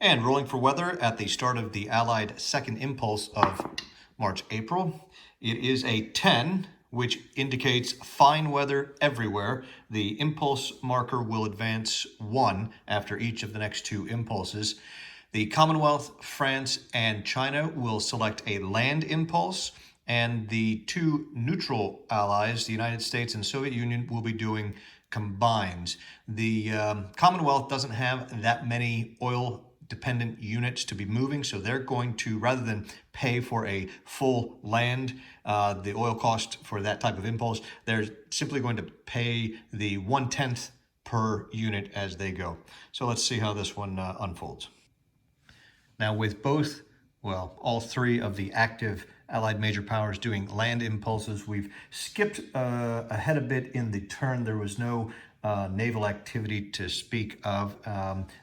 And rolling for weather at the start of the Allied second impulse of March-April. It is a 10, which indicates fine weather everywhere. The impulse marker will advance 1 after each of the next 2 impulses. The Commonwealth, France, and China will select a land impulse, and the 2 neutral allies, the United States and Soviet Union, will be doing combines. The Commonwealth doesn't have that many oil dependent units to be moving, so they're going to, rather than pay for a full land, the oil cost for that type of impulse, they're simply going to pay the 1/10 per unit as they go. So let's see how this one unfolds. Now with both, well, all 3 of the active Allied major powers doing land impulses, we've skipped ahead a bit in the turn. There was no naval activity to speak of.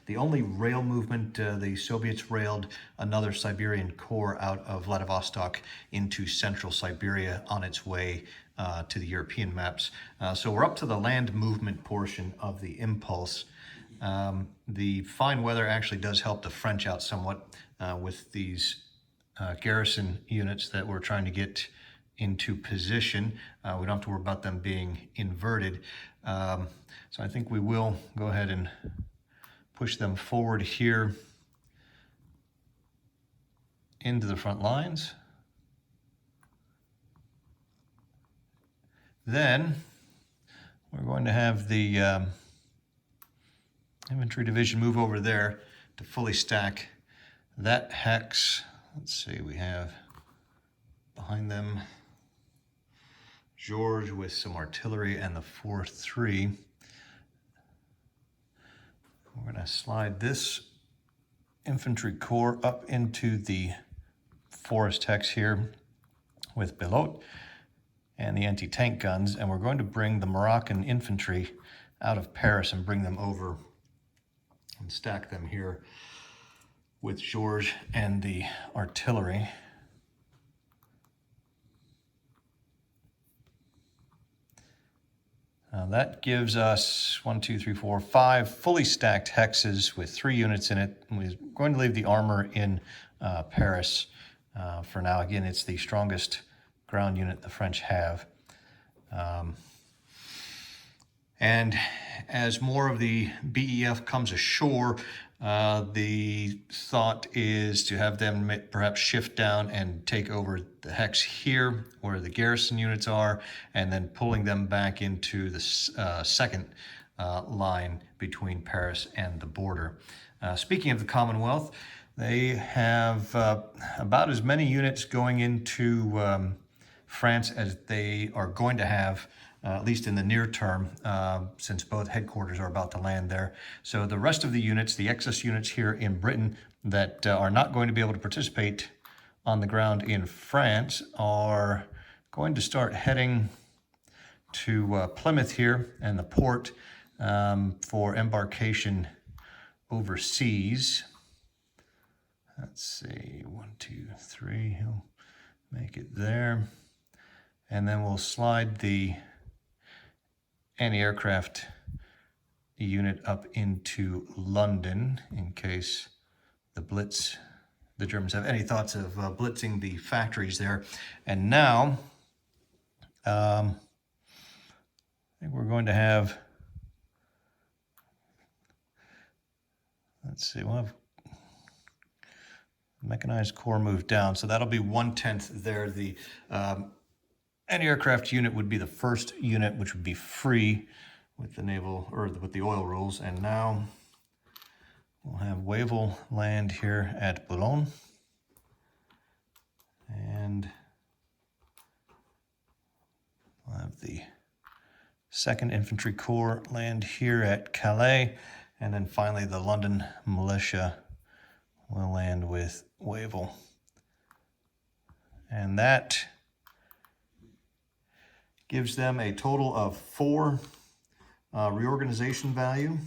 The only rail movement, the Soviets railed another Siberian Corps out of Vladivostok into central Siberia on its way to the European maps. So we're up to the land movement portion of the impulse. The fine weather actually does help the French out somewhat with these garrison units that we're trying to get into position. We don't have to worry about them being inverted. So I think we will go ahead and push them forward here into the front lines. Then we're going to have the infantry division move over there to fully stack that hex. Let's see, we have behind them George with some artillery and the 4-3. We're going to slide this infantry corps up into the forest hex here with Belot and the anti-tank guns, and we're going to bring the Moroccan infantry out of Paris and bring them over and stack them here with Georges and the artillery. That gives us 5 fully stacked hexes with 3 units in it. And we're going to leave the armor in Paris for now. Again, it's the strongest ground unit the French have. And as more of the BEF comes ashore, the thought is to have them perhaps shift down and take over the hex here where the garrison units are, and then pulling them back into the second line between Paris and the border. Speaking of the Commonwealth, they have about as many units going into France as they are going to have, at least in the near term, since both headquarters are about to land there. So the rest of the units, the excess units here in Britain that are not going to be able to participate on the ground in France, are going to start heading to Plymouth here and the port for embarkation overseas. Let's see, 1, 2, 3, he'll make it there. And then we'll slide the anti-aircraft unit up into London in case the Germans have any thoughts of blitzing the factories there. And now, I think we're going to have, let's see, we'll have mechanized corps move down. So that'll be 1/10 there. The anti-aircraft unit would be the first unit, which would be free with the naval, or with the oil rules. And now we'll have Wavell land here at Boulogne. And we'll have the 2nd Infantry Corps land here at Calais. And then finally the London Militia will land with Wavell. And that gives them a total of 4 reorganization value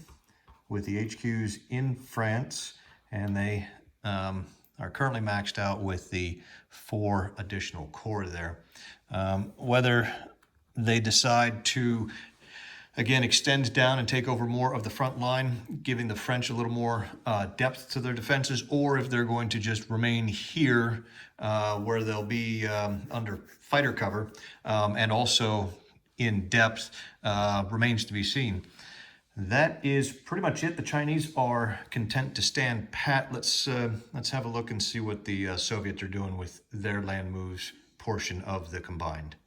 with the HQs in France, and they are currently maxed out with the 4 additional corps there. Whether they decide to again, extend down and take over more of the front line, giving the French a little more depth to their defenses, or if they're going to just remain here where they'll be under fighter cover and also in depth remains to be seen. That is pretty much it. The Chinese are content to stand pat. Let's have a look and see what the Soviets are doing with their land moves portion of the combined.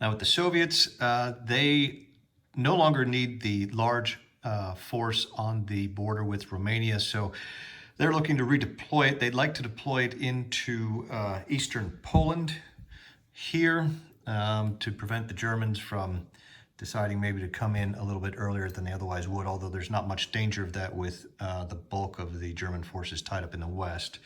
Now with the Soviets, they no longer need the large force on the border with Romania, so they're looking to redeploy it. They'd like to deploy it into eastern Poland here to prevent the Germans from deciding maybe to come in a little bit earlier than they otherwise would, although there's not much danger of that with the bulk of the German forces tied up in the west.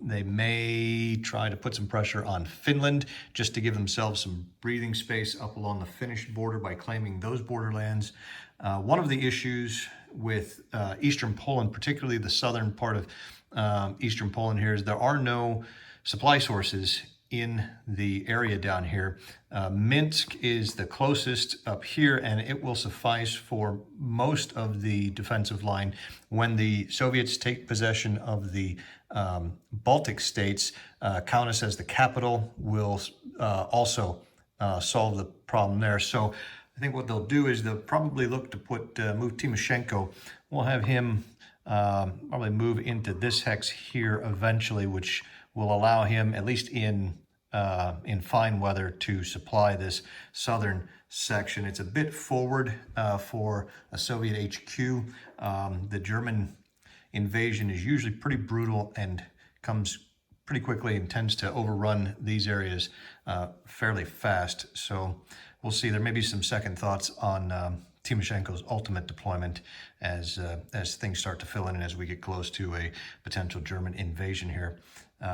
They may try to put some pressure on Finland just to give themselves some breathing space up along the Finnish border by claiming those borderlands. One of the issues with eastern Poland, particularly the southern part of eastern Poland here, is there are no supply sources in the area down here. Minsk is the closest up here, and it will suffice for most of the defensive line. When the Soviets take possession of the Baltic states, Kaunas as the capital will also solve the problem there. So I think what they'll do is they'll probably look to move Timoshenko. We'll have him probably move into this hex here eventually, which will allow him, at least in fine weather, to supply this southern section. It's a bit forward for a Soviet HQ. The German invasion is usually pretty brutal and comes pretty quickly and tends to overrun these areas fairly fast. So we'll see. There may be some second thoughts on Timoshenko's ultimate deployment as things start to fill in and as we get close to a potential German invasion here.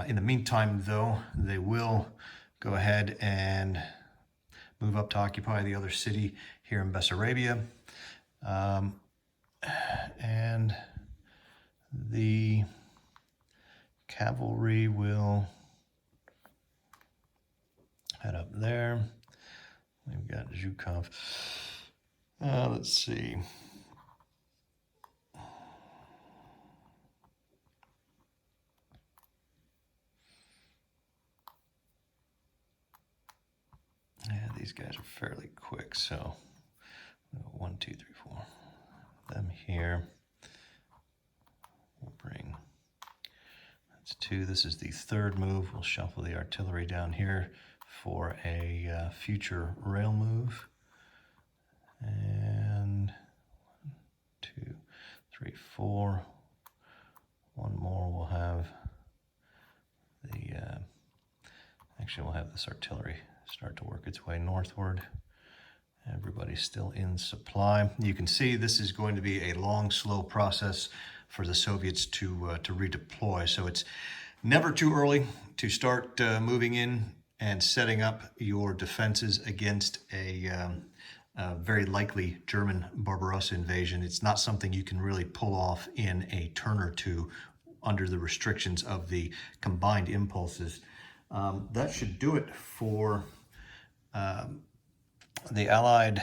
In the meantime, though, they will go ahead and move up to occupy the other city here in Bessarabia. And the cavalry will head up there. We've got Zhukov. Let's see. Yeah, these guys are fairly quick, so 1, 2, 3, 4. Them here. We'll bring, that's 2. This is the third move. We'll shuffle the artillery down here for a future rail move. And 1, 2, 3, 4. One more. We'll have the, actually we'll have this artillery start to work its way northward. Everybody's still in supply. You can see this is going to be a long, slow process for the Soviets to redeploy. So it's never too early to start moving in and setting up your defenses against a very likely German Barbarossa invasion. It's not something you can really pull off in a turn or two under the restrictions of the combined impulses. That should do it for the Allied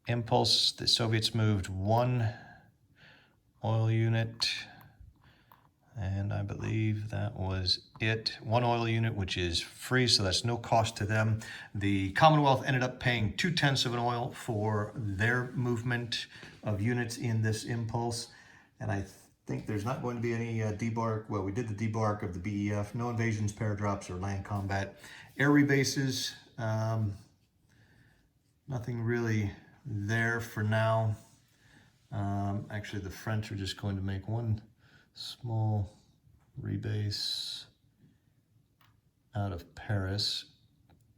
impulse. The Soviets moved 1 oil unit, and I believe that was it. 1 oil unit, which is free, so that's no cost to them. The Commonwealth ended up paying 2/10 of an oil for their movement of units in this impulse, and I think there's not going to be any debark. Well, we did the debark of the BEF, no invasions, paradrops, or land combat. Air rebases, nothing really there for now. Actually, the French are just going to make 1 small rebase out of Paris,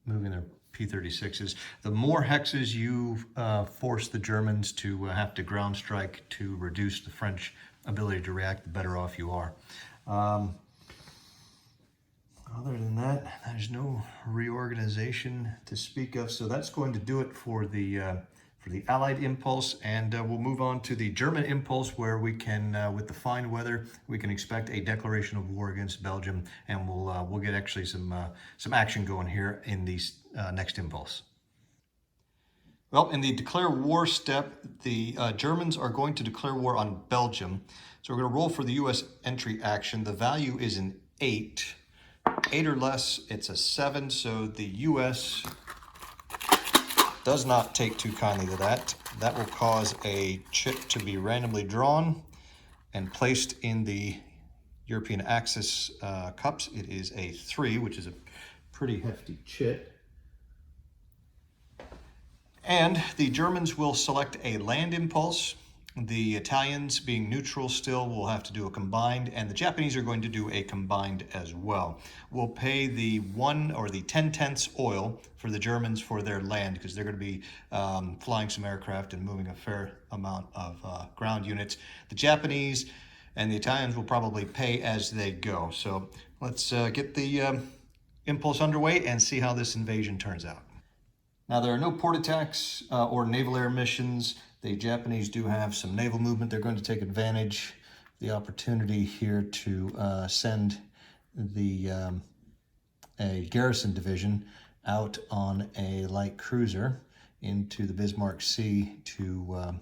moving their P-36s. The more hexes you force the Germans to have to ground strike to reduce the French ability to react, the better off you are. Other than that, there's no reorganization to speak of, so that's going to do it for the Allied impulse, and we'll move on to the German impulse, where we can, with the fine weather, we can expect a declaration of war against Belgium, and we'll get actually some action going here in the next impulse. Well, in the declare war step, the Germans are going to declare war on Belgium. So we're going to roll for the U.S. entry action. The value is an 8. 8 or less, it's a 7. So the U.S. does not take too kindly to that. That will cause a chit to be randomly drawn and placed in the European Axis cups. It is a 3, which is a pretty hefty chit. And the Germans will select a land impulse. The Italians, being neutral still, will have to do a combined, and the Japanese are going to do a combined as well. We'll pay the 1 or the 10/10ths oil for the Germans for their land, because they're going to be flying some aircraft and moving a fair amount of ground units. The Japanese and the Italians will probably pay as they go. So let's get the impulse underway and see how this invasion turns out. Now, there are no port attacks or naval air missions. The Japanese do have some naval movement. They're going to take advantage of the opportunity here to send the a garrison division out on a light cruiser into the Bismarck Sea to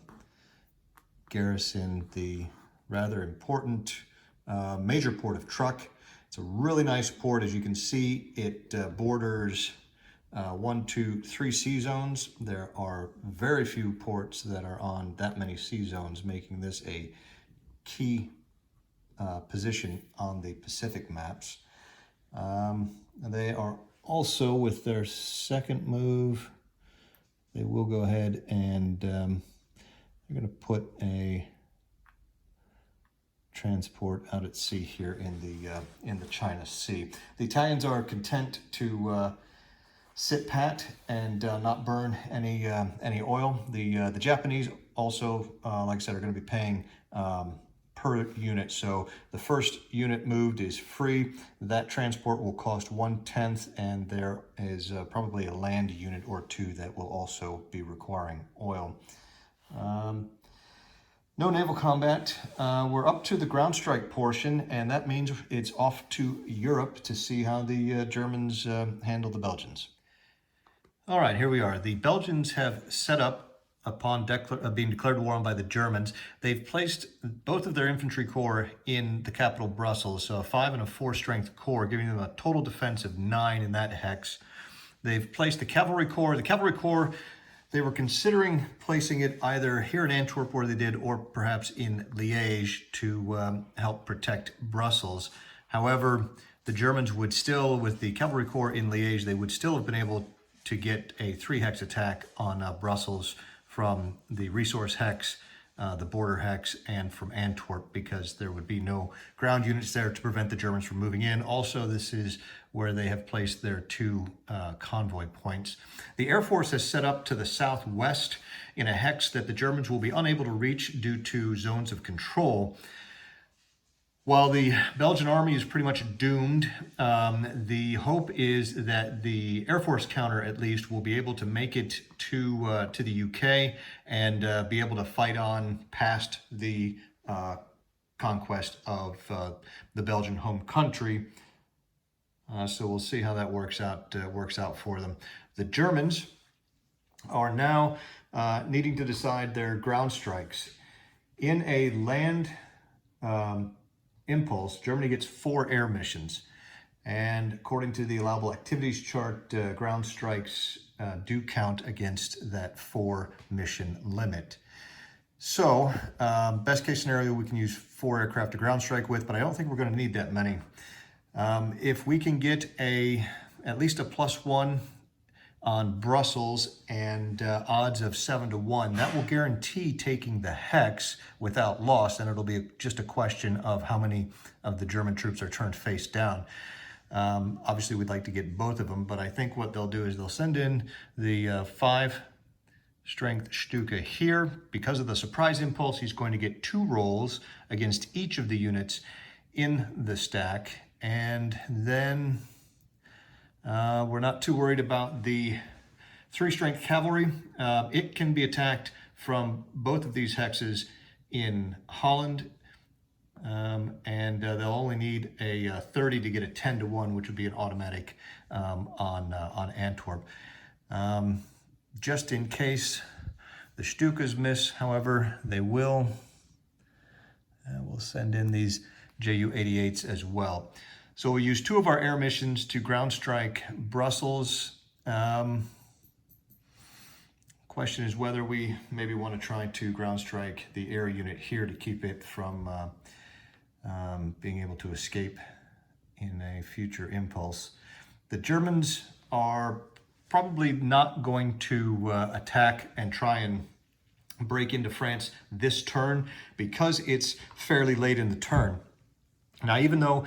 garrison the rather important major port of Truk. It's a really nice port. As you can see, it borders 1, 2, 3 sea zones. There are very few ports that are on that many sea zones, making this a key position on the Pacific maps. They are also, with their second move, they will go ahead and they're going to put a transport out at sea here in the China Sea. The Italians are content to sit pat and not burn any oil. The Japanese also, like I said, are going to be paying per unit. So the first unit moved is free. That transport will cost 1/10, and there is probably a land unit or 2 that will also be requiring oil. No naval combat. We're up to the ground strike portion, and that means it's off to Europe to see how the Germans handle the Belgians. All right, here we are. The Belgians have set up, upon being declared war on by the Germans, they've placed both of their infantry corps in the capital Brussels, so a 5 and a 4 strength corps, giving them a total defense of 9 in that hex. They've placed the cavalry corps. The cavalry corps, they were considering placing it either here in Antwerp, where they did, or perhaps in Liège to help protect Brussels. However, the Germans would still, with the cavalry corps in Liège, they would still have been able to get a 3 hex attack on Brussels from the resource hex, the border hex, and from Antwerp, because there would be no ground units there to prevent the Germans from moving in. Also, this is where they have placed their 2 convoy points. The Air Force has set up to the southwest in a hex that the Germans will be unable to reach due to zones of control. While the Belgian army is pretty much doomed, the hope is that the Air Force counter, at least, will be able to make it to the UK and be able to fight on past the conquest of the Belgian home country. So we'll see how that works out for them. The Germans are now needing to decide their ground strikes. In a land impulse, Germany gets 4 air missions, and according to the allowable activities chart, ground strikes do count against that 4 mission limit. So best case scenario, we can use 4 aircraft to ground strike with, but I don't think we're going to need that many. If we can get at least a +1 on Brussels and odds of 7-1, that will guarantee taking the hex without loss, and it'll be just a question of how many of the German troops are turned face down. Obviously, we'd like to get both of them, but I think what they'll do is they'll send in the 5 strength Stuka here. Because of the surprise impulse, he's going to get 2 rolls against each of the units in the stack, and then we're not too worried about the 3 strength cavalry. It can be attacked from both of these hexes in Holland, and they'll only need a 30 to get a 10-1, which would be an automatic on Antwerp. just in case the Stukas miss, however, they will. We'll send in these Ju-88s as well. So we use 2 of our air missions to ground strike Brussels. Question is whether we maybe want to try to ground strike the air unit here to keep it from being able to escape in a future impulse. The Germans are probably not going to attack and try and break into France this turn because it's fairly late in the turn. Now, even though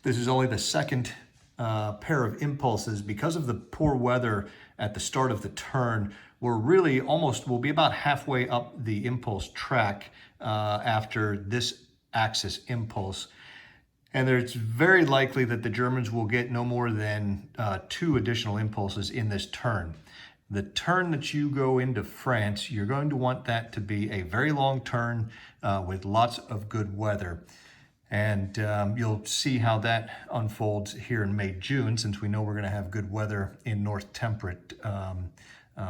this is only the second pair of impulses, because of the poor weather at the start of the turn, we're really we'll be about halfway up the impulse track after this axis impulse. And it's very likely that the Germans will get no more than 2 additional impulses in this turn. The turn that you go into France, you're going to want that to be a very long turn with lots of good weather. And you'll see how that unfolds here in May, June, since we know we're going to have good weather in North Temperate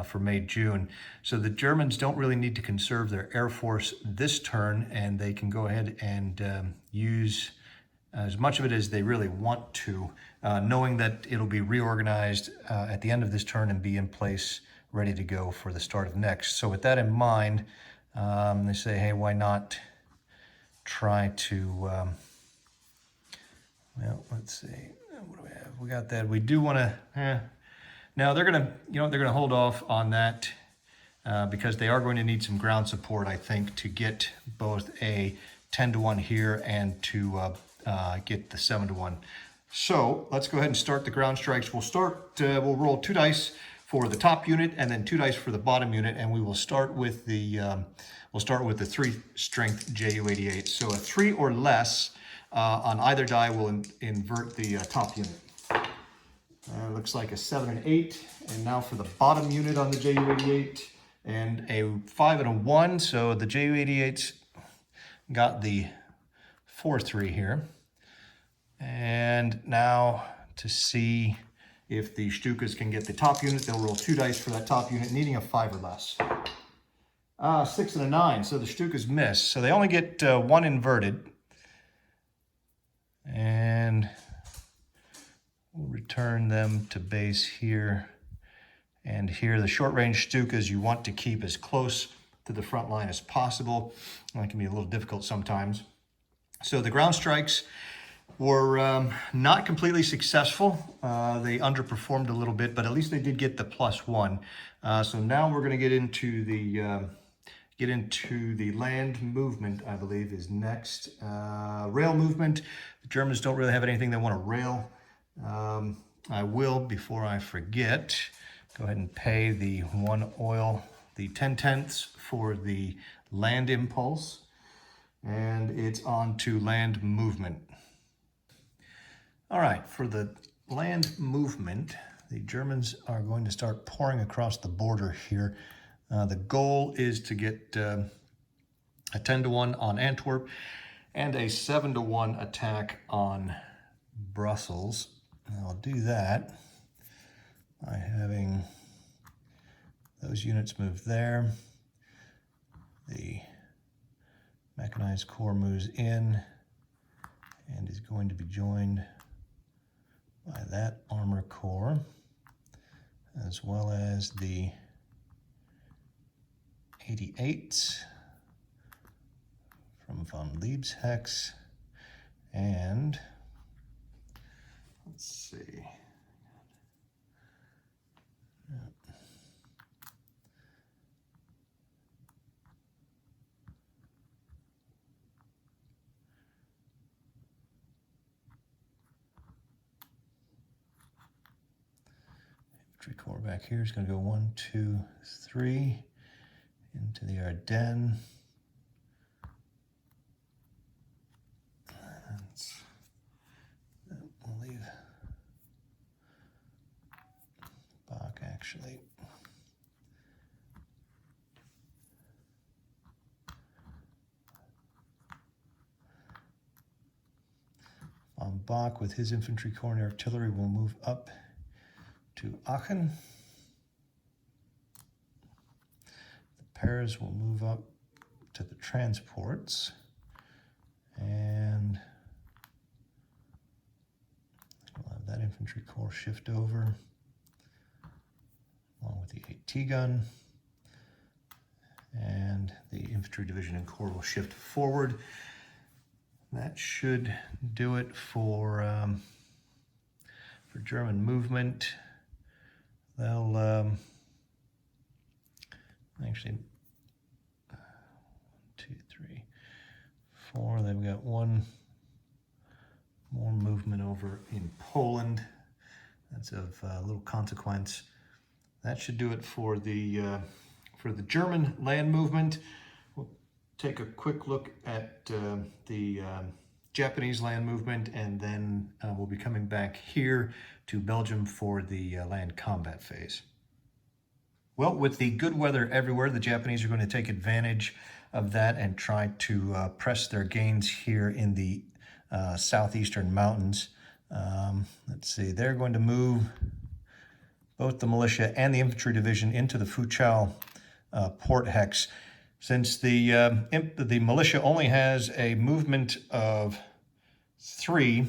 for May, June. So the Germans don't really need to conserve their air force this turn, and they can go ahead and use as much of it as they really want to, knowing that it'll be reorganized at the end of this turn and be in place ready to go for the start of next. So with that in mind, they say, hey, why not try to, well, let's see, what do we have? We got that. We do want to, now they're going to, they're going to hold off on that because they are going to need some ground support, I think, to get both a 10-to-1 here and to get the 7-to-1. So let's go ahead and start the ground strikes. We'll roll 2 dice for the top unit and then 2 dice for the bottom unit, and we will start with the 3 strength Ju-88. So a 3 or less on either die will invert the top unit. Looks like a 7 and 8, and now for the bottom unit on the Ju-88, and a 5 and a 1. So the Ju-88's got the 4-3 here. And now to see if the Stukas can get the top unit, they'll roll 2 dice for that top unit, needing a 5 or less. 6 and a 9, so the Stukas miss. So they only get 1 inverted. And we'll return them to base here and here. The short-range Stukas you want to keep as close to the front line as possible. That can be a little difficult sometimes. So the ground strikes were not completely successful. They underperformed a little bit, but at least they did get the +1. So now we're going to get into the land movement, I believe, is next. Rail movement. The Germans don't really have anything they want to rail. I will, before I forget, go ahead and pay the 1 oil, the 10/10ths for the land impulse. And it's on to land movement. All right, for the land movement, the Germans are going to start pouring across the border here. The goal is to get a 10-to-1 on Antwerp and a 7-to-1 attack on Brussels. And I'll do that by having those units move there. The mechanized corps moves in and is going to be joined by that armor corps, as well as the 88s from von Liebshex, and let's see. Infantry corps back here is going to go 1, 2, 3 into the Ardennes. We'll leave Bach actually. Von Bach with his infantry corps and artillery will move up to Aachen. pairs will move up to the transports, and we'll have that infantry corps shift over along with the AT gun, and the infantry division and corps will shift forward. That should do it for German movement. They'll actually 1, 2, 3, 4. They've got one more movement over in Poland. That's of little consequence. That should do it for the German land movement. We'll take a quick look at the Japanese land movement, and then we'll be coming back here to Belgium for the land combat phase. Well, with the good weather everywhere, the Japanese are going to take advantage of that and try to press their gains here in the southeastern mountains. Let's see, they're going to move both the militia and the infantry division into the Fuchao port hex. Since the militia only has a movement of 3,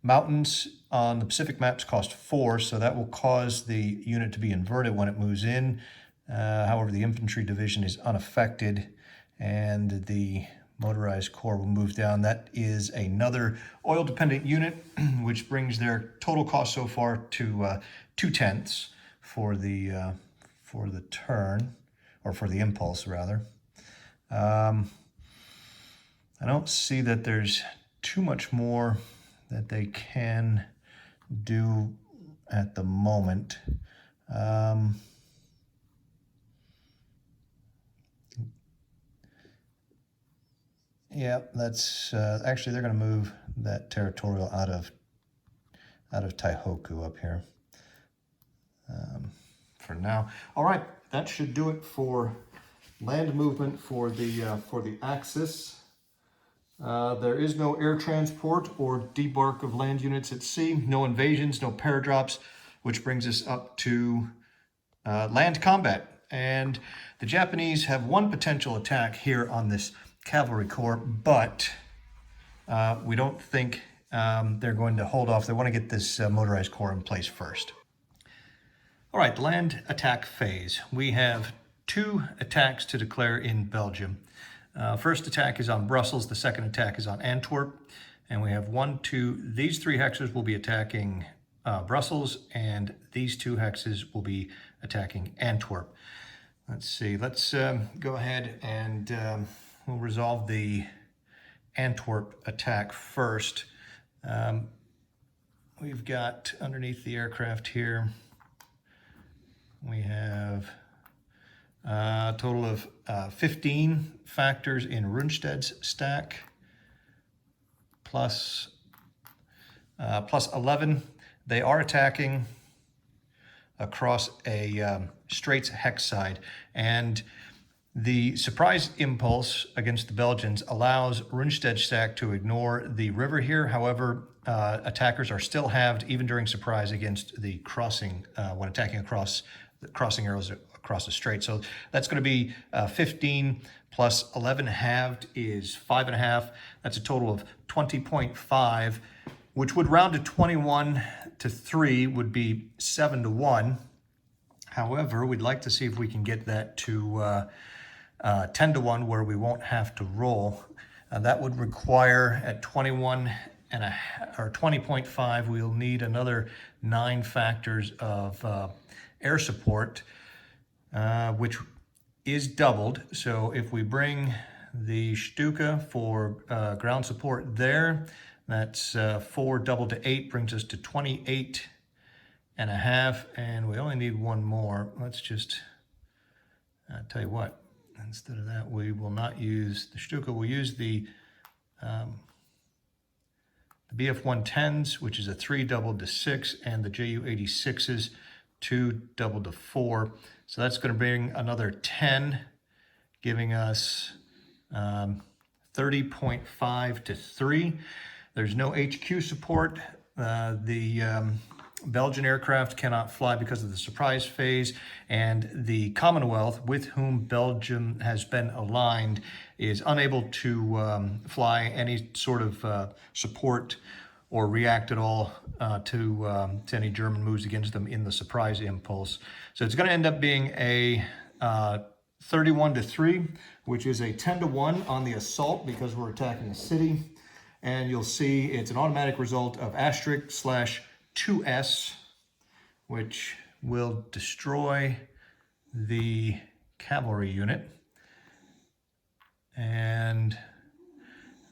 mountains on the Pacific maps cost 4, so that will cause the unit to be inverted when it moves in. However, the infantry division is unaffected, and the motorized corps will move down. That is another oil-dependent unit, which brings their total cost so far to 2/10 for the turn, or for the impulse rather. I don't see that there's too much more that they can do at the moment. Yeah, that's actually they're going to move that territorial out of Taihoku up here for now. All right, that should do it for land movement for the Axis. There is no air transport or debark of land units at sea, no invasions, no paradrops, which brings us up to land combat. And the Japanese have one potential attack here on this cavalry corps, but we don't think they're going to hold off. They want to get this motorized corps in place first. All right, land attack phase. We have 2 attacks to declare in Belgium. First attack is on Brussels, the second attack is on Antwerp, and we have 1, 2, these 3 hexes will be attacking Brussels, and these 2 hexes will be attacking Antwerp. Let's see, let's go ahead and we'll resolve the Antwerp attack first. We've got underneath the aircraft here, we have a total of 15 factors in Rundsted's stack, plus 11. They are attacking across a Straits hex side, and the surprise impulse against the Belgians allows Rundsted's stack to ignore the river here. However, attackers are still halved even during surprise against the crossing when attacking across the crossing arrows across the strait. So that's going to be 15 plus 11 halved is 5.5. That's a total of 20.5, which would round to 21 to 3 would be 7 to 1. However, we'd like to see if we can get that to 10 to 1 where we won't have to roll. That would require at 21 and a or 20.5, we'll need another 9 factors of air support, which is doubled. So if we bring the Stuka for ground support there, that's 4 doubled to 8 brings us to 28.5, and we only need 1 more. Let's just tell you what, instead of that, we will not use the Stuka. We'll use the BF-110s, which is a 3 doubled to 6, and the JU-86s, 2 doubled to 4. So that's going to bring another 10, giving us 30.5 to 3. There's no HQ support. The Belgian aircraft cannot fly because of the surprise phase, and the Commonwealth, with whom Belgium has been aligned, is unable to fly any sort of support or react at all to any German moves against them in the surprise impulse. So it's going to end up being a 31-3, which is a 10-1 on the assault because we're attacking a city. And you'll see it's an automatic result of */2s, which will destroy the cavalry unit. And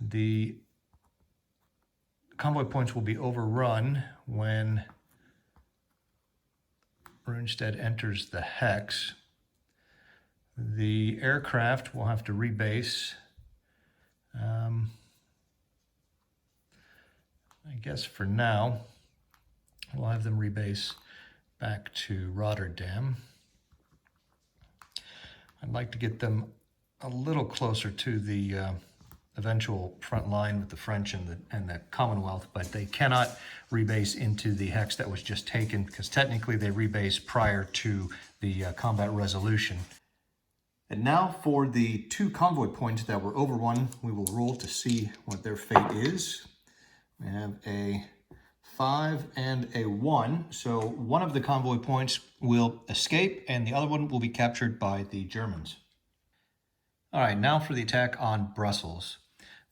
the convoy points will be overrun when Rundstedt enters the hex. The aircraft will have to rebase. I guess for now, we'll have them rebase back to Rotterdam. I'd like to get them a little closer to the eventual front line with the French and the Commonwealth, but they cannot rebase into the hex that was just taken because technically they rebase prior to the combat resolution. And now for the 2 convoy points that were overrun, we will roll to see what their fate is. We have a 5 and a 1, so one of the convoy points will escape and the other one will be captured by the Germans. All right, now for the attack on Brussels.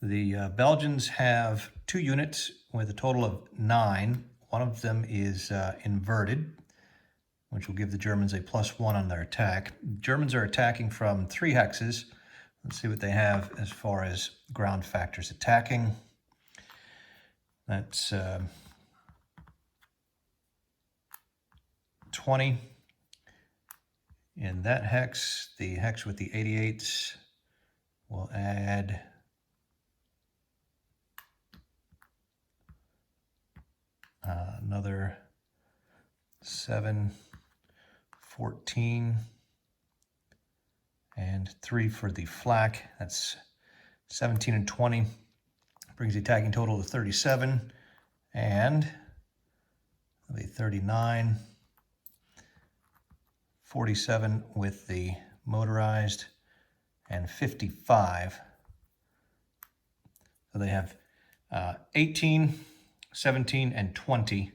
The Belgians have 2 units with a total of 9. One of them is inverted, which will give the Germans a +1 on their attack. The Germans are attacking from 3 hexes. Let's see what they have as far as ground factors attacking. That's 20. In that hex, the hex with the 88s will add another 7, 14, and 3 for the flak. That's 17 and 20. Brings the attacking total to 37, and it'll be 39, 47 with the motorized, and 55. So they have 18, 17, and 20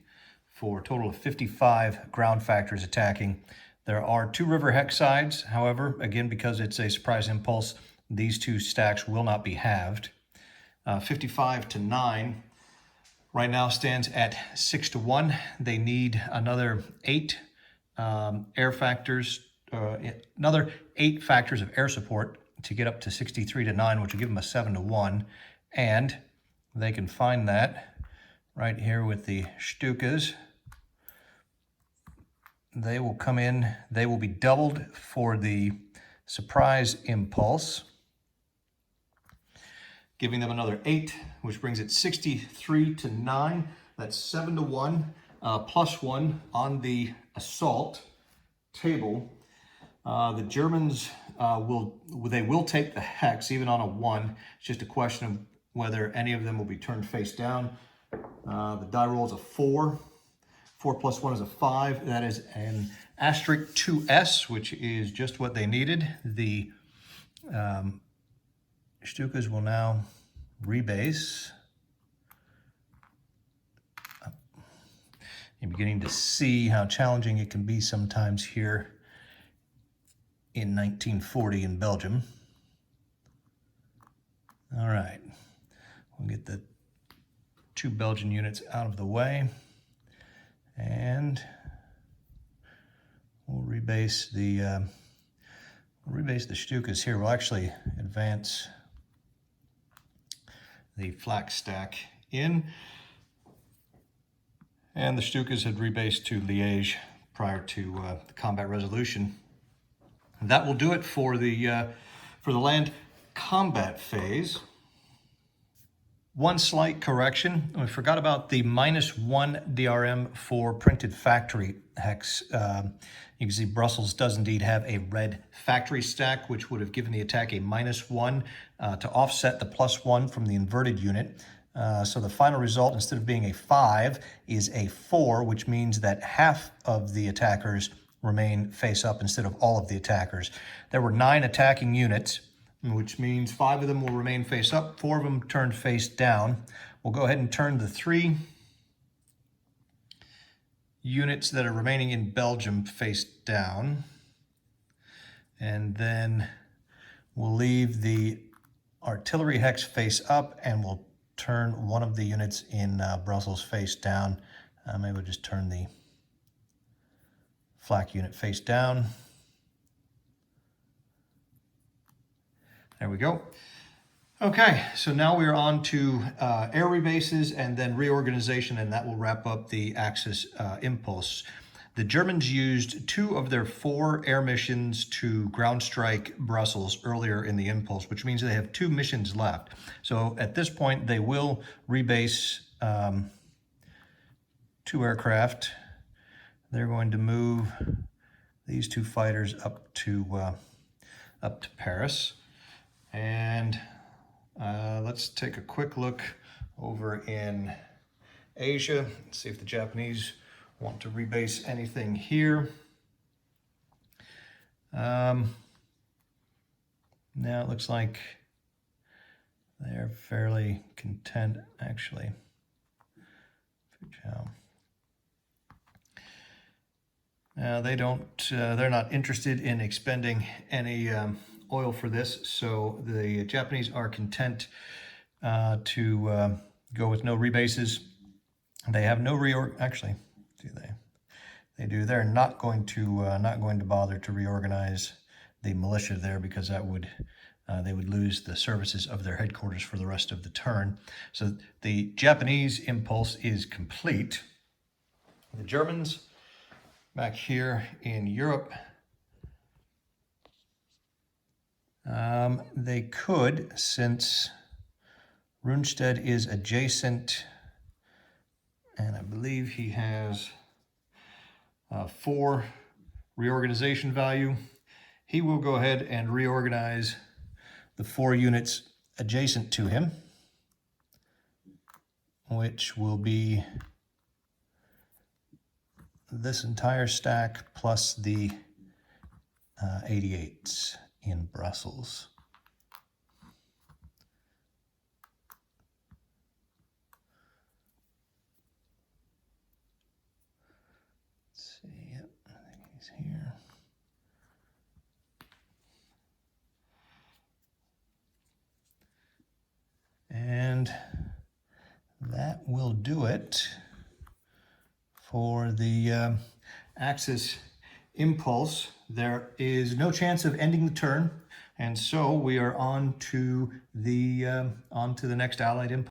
for a total of 55 ground factors attacking. There are 2 river hex sides. However, again, because it's a surprise impulse, these 2 stacks will not be halved. 55-9 right now stands at 6-1. They need another 8 air factors, another 8 factors of air support to get up to 63-9, which will give them a 7-1. And they can find that right here with the Stukas. They will come in, they will be doubled for the surprise impulse, giving them another 8, which brings it 63-9. That's 7-1, +1 on the assault table. The Germans will take the hex even on a 1. It's just a question of whether any of them will be turned face down. The die roll is a 4. 4 + 1 is a 5. That is an *2s, which is just what they needed. The Stukas will now rebase. You're beginning to see how challenging it can be sometimes here in 1940 in Belgium. All right, we'll get the 2 Belgian units out of the way, and we'll rebase the Stukas here. We'll actually advance the flak stack in, and the Stukas had rebased to Liège prior to the combat resolution. And that will do it for the land combat phase. One slight correction: we forgot about the -1 DRM for printed factory hex. You can see Brussels does indeed have a red factory stack, which would have given the attack a -1 to offset the +1 from the inverted unit. So the final result, instead of being a 5, is a 4, which means that half of the attackers remain face up instead of all of the attackers. There were 9 attacking units, which means 5 of them will remain face up, 4 of them turned face down. We'll go ahead and turn the 3 units that are remaining in Belgium face down. And then we'll leave the artillery hex face up, and we'll turn one of the units in Brussels face down. Maybe we'll just turn the flak unit face down. There we go. Okay, so now we're on to air rebases and then reorganization, and that will wrap up the Axis impulse. The Germans used 2 of their 4 air missions to ground strike Brussels earlier in the impulse, which means they have 2 missions left. So at this point, they will rebase 2 aircraft. They're going to move these 2 fighters up to Paris. And let's take a quick look over in Asia, see if the Japanese want to rebase anything here. Now it looks like they're fairly content, actually. Now they don't, they're not interested in expending any oil for this, so the Japanese are content to go with no rebases. They have no actually, do they? They do. They're not going to bother to reorganize the militia there, because that would they would lose the services of their headquarters for the rest of the turn. So the Japanese impulse is complete. The Germans back here in Europe, they could, since Rundstedt is adjacent, and I believe he has 4 reorganization value, he will go ahead and reorganize the 4 units adjacent to him, which will be this entire stack plus the 88s in Brussels. Let's see, yep, I think he's here. And that will do it for the Axis impulse. There is no chance of ending the turn, and so we are on to the next Allied impulse.